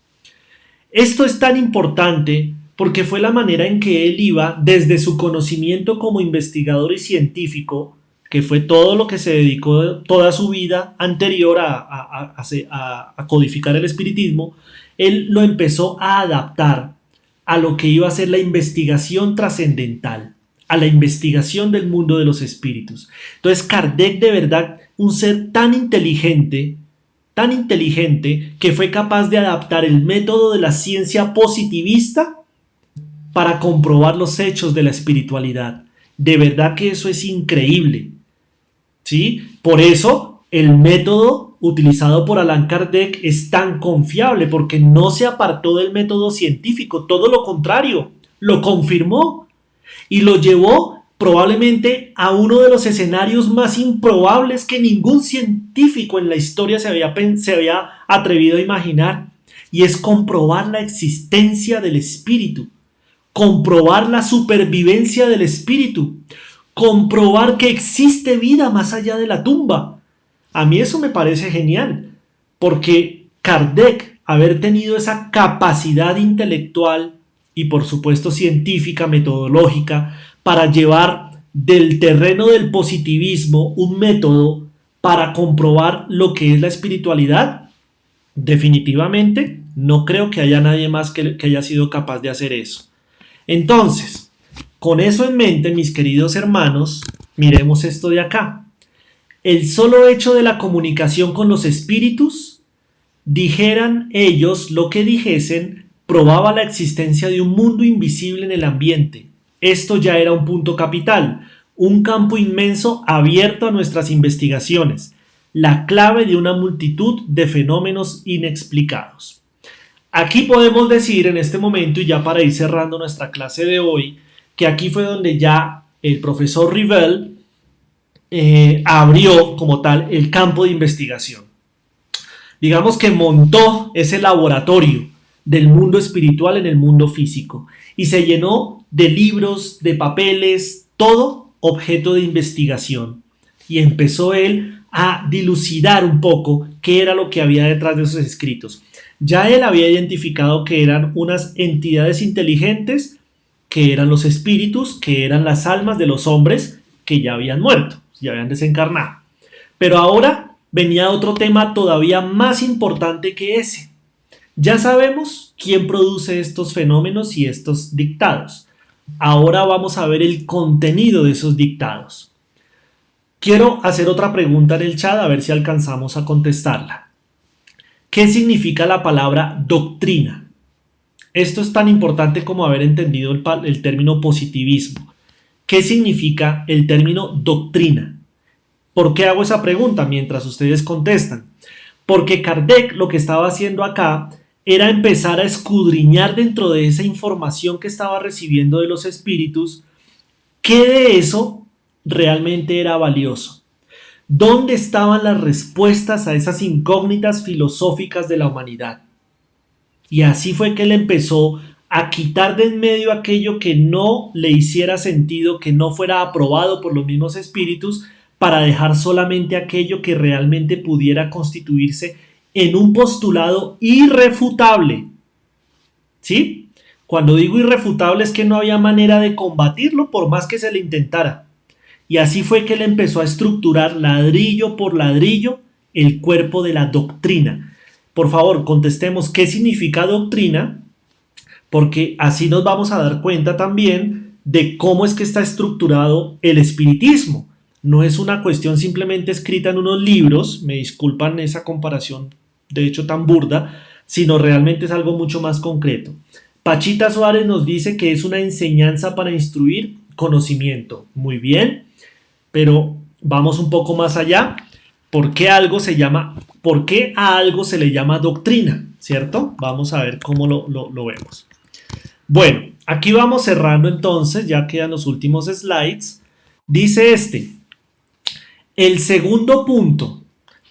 Esto es tan importante porque fue la manera en que él iba desde su conocimiento como investigador y científico, que fue todo lo que se dedicó toda su vida anterior a codificar el espiritismo. Él lo empezó a adaptar a lo que iba a ser la investigación trascendental, a la investigación del mundo de los espíritus. Entonces Kardec, de verdad, un ser tan inteligente, que fue capaz de adaptar el método de la ciencia positivista para comprobar los hechos de la espiritualidad. De verdad que eso es increíble, ¿sí? Por eso el método utilizado por Allan Kardec es tan confiable, porque no se apartó del método científico, todo lo contrario, lo confirmó y lo llevó probablemente a uno de los escenarios más improbables que ningún científico en la historia se había atrevido a imaginar, y es comprobar la existencia del espíritu, comprobar la supervivencia del espíritu, comprobar que existe vida más allá de la tumba. A mí eso me parece genial, porque Kardec, haber tenido esa capacidad intelectual y por supuesto científica, metodológica, para llevar del terreno del positivismo un método para comprobar lo que es la espiritualidad, definitivamente no creo que haya nadie más que haya sido capaz de hacer eso. Entonces, con eso en mente, mis queridos hermanos, miremos esto de acá. El solo hecho de la comunicación con los espíritus, dijeran ellos lo que dijesen, probaba la existencia de un mundo invisible en el ambiente. Esto ya era un punto capital, un campo inmenso abierto a nuestras investigaciones, la clave de una multitud de fenómenos inexplicados. Aquí podemos decir en este momento, y ya para ir cerrando nuestra clase de hoy, que aquí fue donde ya el profesor Rivel abrió como tal el campo de investigación. Digamos que montó ese laboratorio del mundo espiritual en el mundo físico y se llenó de libros, de papeles, todo objeto de investigación. Y empezó él a dilucidar un poco qué era lo que había detrás de esos escritos. Ya él había identificado que eran unas entidades inteligentes, que eran los espíritus, que eran las almas de los hombres que ya habían muerto, ya habían desencarnado. Pero ahora venía otro tema todavía más importante que ese. Ya sabemos quién produce estos fenómenos y estos dictados. Ahora vamos a ver el contenido de esos dictados. Quiero hacer otra pregunta en el chat a ver si alcanzamos a contestarla. ¿Qué significa la palabra doctrina? Esto es tan importante como haber entendido el término positivismo. ¿Qué significa el término doctrina? ¿Por qué hago esa pregunta mientras ustedes contestan? Porque Kardec lo que estaba haciendo acá era empezar a escudriñar dentro de esa información que estaba recibiendo de los espíritus, qué de eso realmente era valioso. ¿Dónde estaban las respuestas a esas incógnitas filosóficas de la humanidad? Y así fue que él empezó a quitar de en medio aquello que no le hiciera sentido, que no fuera aprobado por los mismos espíritus, para dejar solamente aquello que realmente pudiera constituirse en un postulado irrefutable. ¿Sí? Cuando digo irrefutable es que no había manera de combatirlo por más que se le intentara. Y así fue que él empezó a estructurar ladrillo por ladrillo el cuerpo de la doctrina. Por favor, contestemos qué significa doctrina, porque así nos vamos a dar cuenta también de cómo es que está estructurado el espiritismo. No es una cuestión simplemente escrita en unos libros, me disculpan esa comparación de hecho tan burda, sino realmente es algo mucho más concreto. Pachita Suárez nos dice que es una enseñanza para instruir conocimiento. Muy bien, pero vamos un poco más allá. ¿Por qué a algo se le llama doctrina? ¿Cierto? Vamos a ver cómo lo vemos. Bueno, aquí vamos cerrando entonces, ya quedan los últimos slides. Dice el segundo punto,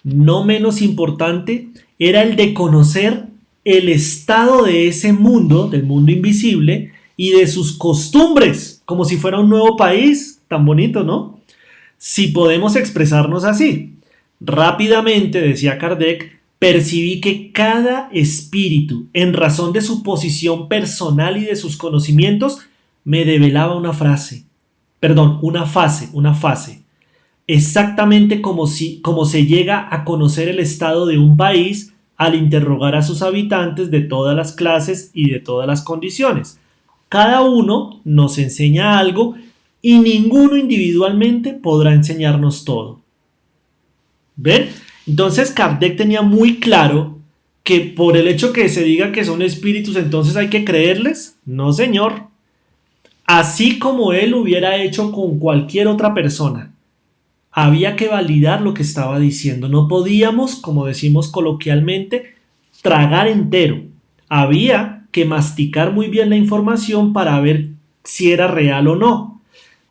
no menos importante, era el de conocer el estado de ese mundo, del mundo invisible, y de sus costumbres, como si fuera un nuevo país, tan bonito, ¿no? Si podemos expresarnos así. Rápidamente, decía Kardec, percibí que cada espíritu, en razón de su posición personal y de sus conocimientos, me develaba una fase, exactamente como se llega a conocer el estado de un país al interrogar a sus habitantes de todas las clases y de todas las condiciones. Cada uno nos enseña algo y ninguno individualmente podrá enseñarnos todo. ¿Ven? Entonces Kardec tenía muy claro que por el hecho que se diga que son espíritus, entonces hay que creerles. No, señor. Así como él hubiera hecho con cualquier otra persona, había que validar lo que estaba diciendo. No podíamos, como decimos coloquialmente, tragar entero. Había que masticar muy bien la información para ver si era real o no.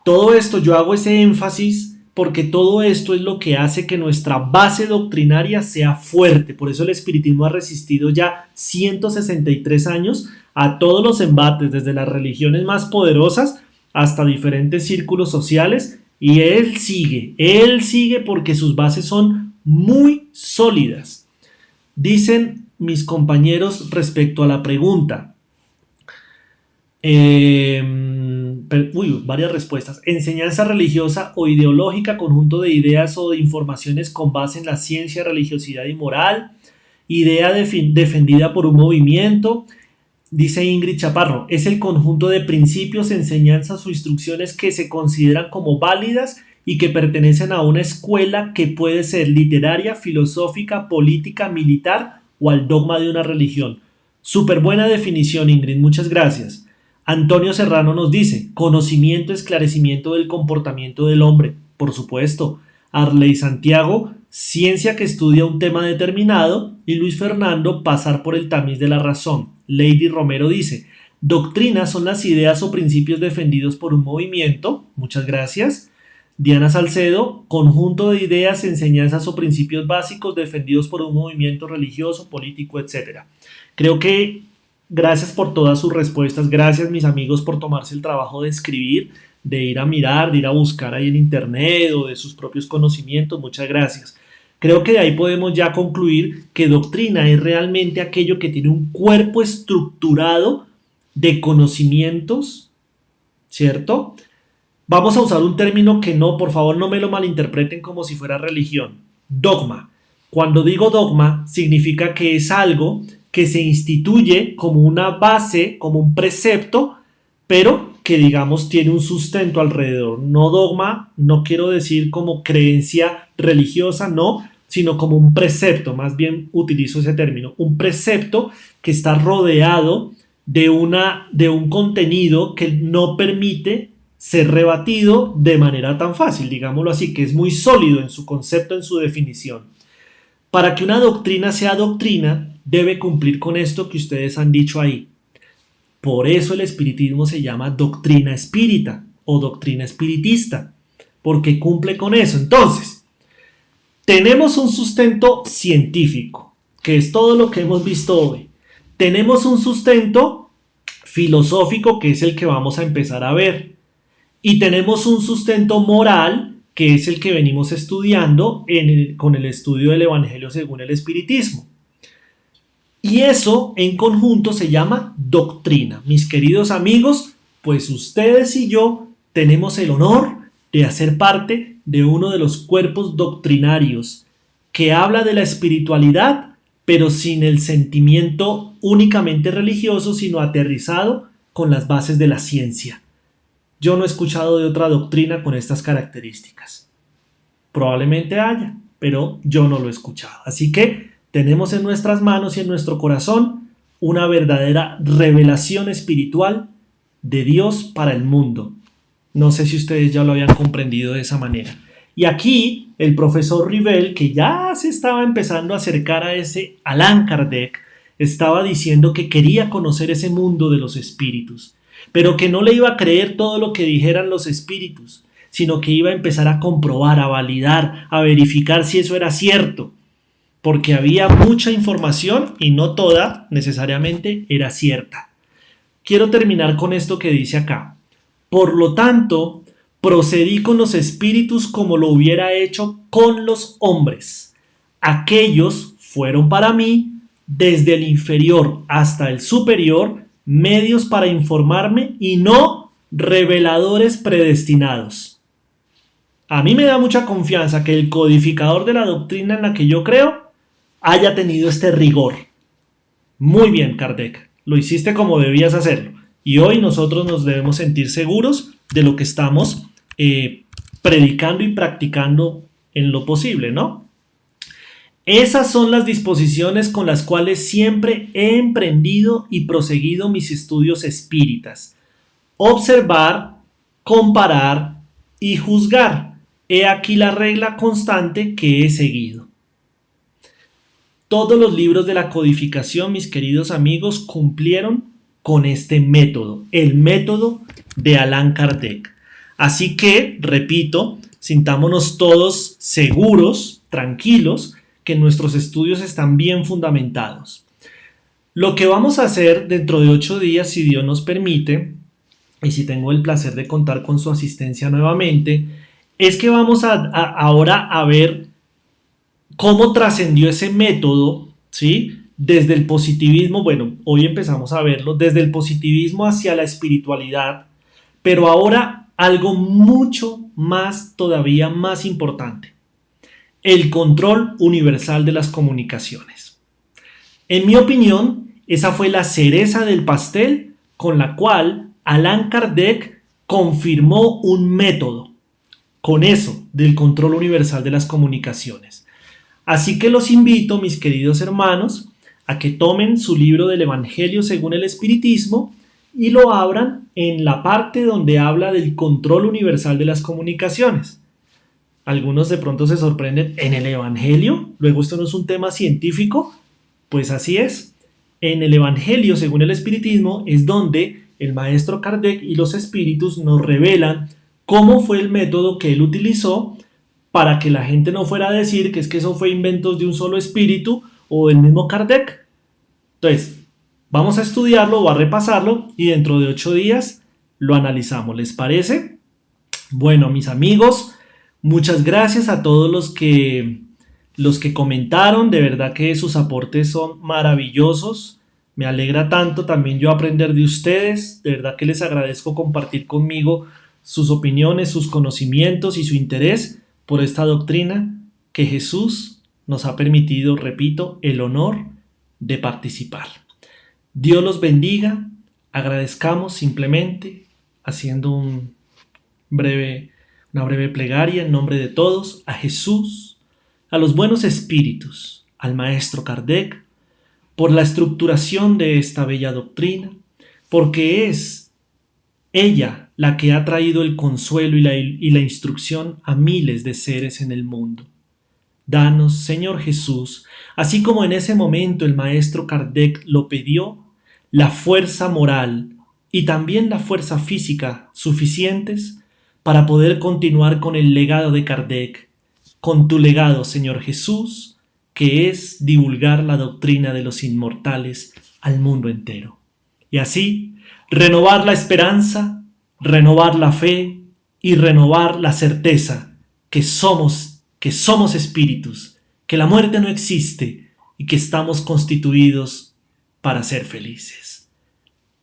Todo esto, yo hago ese énfasis porque todo esto es lo que hace que nuestra base doctrinaria sea fuerte. Por eso el espiritismo ha resistido ya 163 años a todos los embates, desde las religiones más poderosas hasta diferentes círculos sociales y él sigue porque sus bases son muy sólidas. Dicen mis compañeros respecto a la pregunta, varias respuestas. Enseñanza religiosa o ideológica, conjunto de ideas o de informaciones con base en la ciencia, religiosidad y moral. Idea defendida por un movimiento. Dice Ingrid Chaparro, es el conjunto de principios, enseñanzas o instrucciones que se consideran como válidas y que pertenecen a una escuela que puede ser literaria, filosófica, política, militar o al dogma de una religión. Súper buena definición, Ingrid, muchas gracias. Antonio Serrano nos dice, conocimiento, esclarecimiento del comportamiento del hombre, por supuesto. Arley Santiago, ciencia que estudia un tema determinado. Y Luis Fernando, pasar por el tamiz de la razón. Lady Romero dice, doctrinas son las ideas o principios defendidos por un movimiento, muchas gracias. Diana Salcedo, conjunto de ideas, enseñanzas o principios básicos defendidos por un movimiento religioso, político, etc. Creo que gracias por todas sus respuestas, gracias mis amigos por tomarse el trabajo de escribir, de ir a mirar, de ir a buscar ahí en internet o de sus propios conocimientos, muchas gracias. Creo que de ahí podemos ya concluir que doctrina es realmente aquello que tiene un cuerpo estructurado de conocimientos, ¿cierto? Vamos a usar un término que no, por favor no me lo malinterpreten como si fuera religión. Dogma. Cuando digo dogma, significa que es algo que se instituye como una base, como un precepto, pero que digamos tiene un sustento alrededor. No dogma, no quiero decir como creencia religiosa, no, sino como un precepto, más bien utilizo ese término, un precepto que está rodeado de un contenido que no permite ser rebatido de manera tan fácil, digámoslo así, que es muy sólido en su concepto, en su definición. Para que una doctrina sea doctrina, debe cumplir con esto que ustedes han dicho ahí. Por eso el espiritismo se llama doctrina espírita o doctrina espiritista, porque cumple con eso. Entonces, tenemos un sustento científico, que es todo lo que hemos visto hoy. Tenemos un sustento filosófico, que es el que vamos a empezar a ver. Y tenemos un sustento moral, que es el que venimos estudiando con el estudio del Evangelio según el Espiritismo. Y eso en conjunto se llama doctrina. Mis queridos amigos, pues ustedes y yo tenemos el honor de hacer parte de uno de los cuerpos doctrinarios que habla de la espiritualidad, pero sin el sentimiento únicamente religioso, sino aterrizado con las bases de la ciencia. Yo no he escuchado de otra doctrina con estas características. Probablemente haya, pero yo no lo he escuchado. Así que tenemos en nuestras manos y en nuestro corazón una verdadera revelación espiritual de Dios para el mundo. No sé si ustedes ya lo habían comprendido de esa manera. Y aquí el profesor Rivel, que ya se estaba empezando a acercar a ese Allan Kardec, estaba diciendo que quería conocer ese mundo de los espíritus, pero que no le iba a creer todo lo que dijeran los espíritus, sino que iba a empezar a comprobar, a validar, a verificar si eso era cierto, porque había mucha información y no toda necesariamente era cierta. Quiero terminar con esto que dice acá. Por lo tanto, procedí con los espíritus como lo hubiera hecho con los hombres. Aquellos fueron para mí, desde el inferior hasta el superior, medios para informarme y no reveladores predestinados. A mí me da mucha confianza que el codificador de la doctrina en la que yo creo haya tenido este rigor. Muy bien, Kardec, lo hiciste como debías hacerlo. Y hoy nosotros nos debemos sentir seguros de lo que estamos predicando y practicando en lo posible, ¿no? Esas son las disposiciones con las cuales siempre he emprendido y proseguido mis estudios espíritas. Observar, comparar y juzgar. He aquí la regla constante que he seguido. Todos los libros de la codificación, mis queridos amigos, cumplieron con este método, el método de Allan Kardec. Así que, repito, sintámonos todos seguros, tranquilos, que nuestros estudios están bien fundamentados. Lo que vamos a hacer dentro de 8 días, si Dios nos permite, y si tengo el placer de contar con su asistencia nuevamente, es que vamos ahora a ver cómo trascendió ese método, ¿sí? Desde el positivismo, bueno, hoy empezamos a verlo, desde el positivismo hacia la espiritualidad, pero ahora algo mucho más, todavía más importante, el control universal de las comunicaciones. En mi opinión, esa fue la cereza del pastel con la cual Allan Kardec confirmó un método, con eso, del control universal de las comunicaciones. Así que los invito, mis queridos hermanos, a que tomen su libro del Evangelio según el Espiritismo y lo abran en la parte donde habla del control universal de las comunicaciones. Algunos de pronto se sorprenden, ¿en el Evangelio? Luego esto no es un tema científico. Pues así es. En el Evangelio según el Espiritismo es donde el maestro Kardec y los espíritus nos revelan cómo fue el método que él utilizó para que la gente no fuera a decir que es que eso fue inventos de un solo espíritu o del mismo Kardec. Entonces, vamos a estudiarlo o a repasarlo y dentro de 8 días lo analizamos. ¿Les parece? Bueno, mis amigos, muchas gracias a todos los que comentaron. De verdad que sus aportes son maravillosos. Me alegra tanto también yo aprender de ustedes. De verdad que les agradezco compartir conmigo sus opiniones, sus conocimientos y su interés por esta doctrina que Jesús nos ha permitido, repito, el honor de participar. Dios los bendiga. Agradezcamos simplemente haciendo breve, una breve plegaria en nombre de todos a Jesús, a los buenos espíritus, al maestro Kardec, por la estructuración de esta bella doctrina, porque es ella la que ha traído el consuelo y la instrucción a miles de seres en el mundo. Danos, Señor Jesús, así como en ese momento el maestro Kardec lo pidió, la fuerza moral y también la fuerza física suficientes para poder continuar con el legado de Kardec, con tu legado, Señor Jesús, que es divulgar la doctrina de los inmortales al mundo entero. Y así, renovar la esperanza, renovar la fe y renovar la certeza que somos espíritus, que la muerte no existe y que estamos constituidos para ser felices.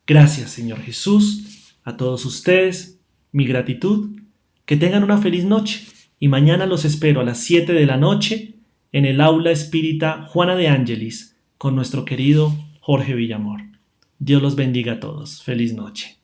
Gracias, Señor Jesús, a todos ustedes, mi gratitud, que tengan una feliz noche y mañana los espero a las 7 de la noche en el aula espírita Juana de Ángelis con nuestro querido Jorge Villamor. Dios los bendiga a todos. Feliz noche.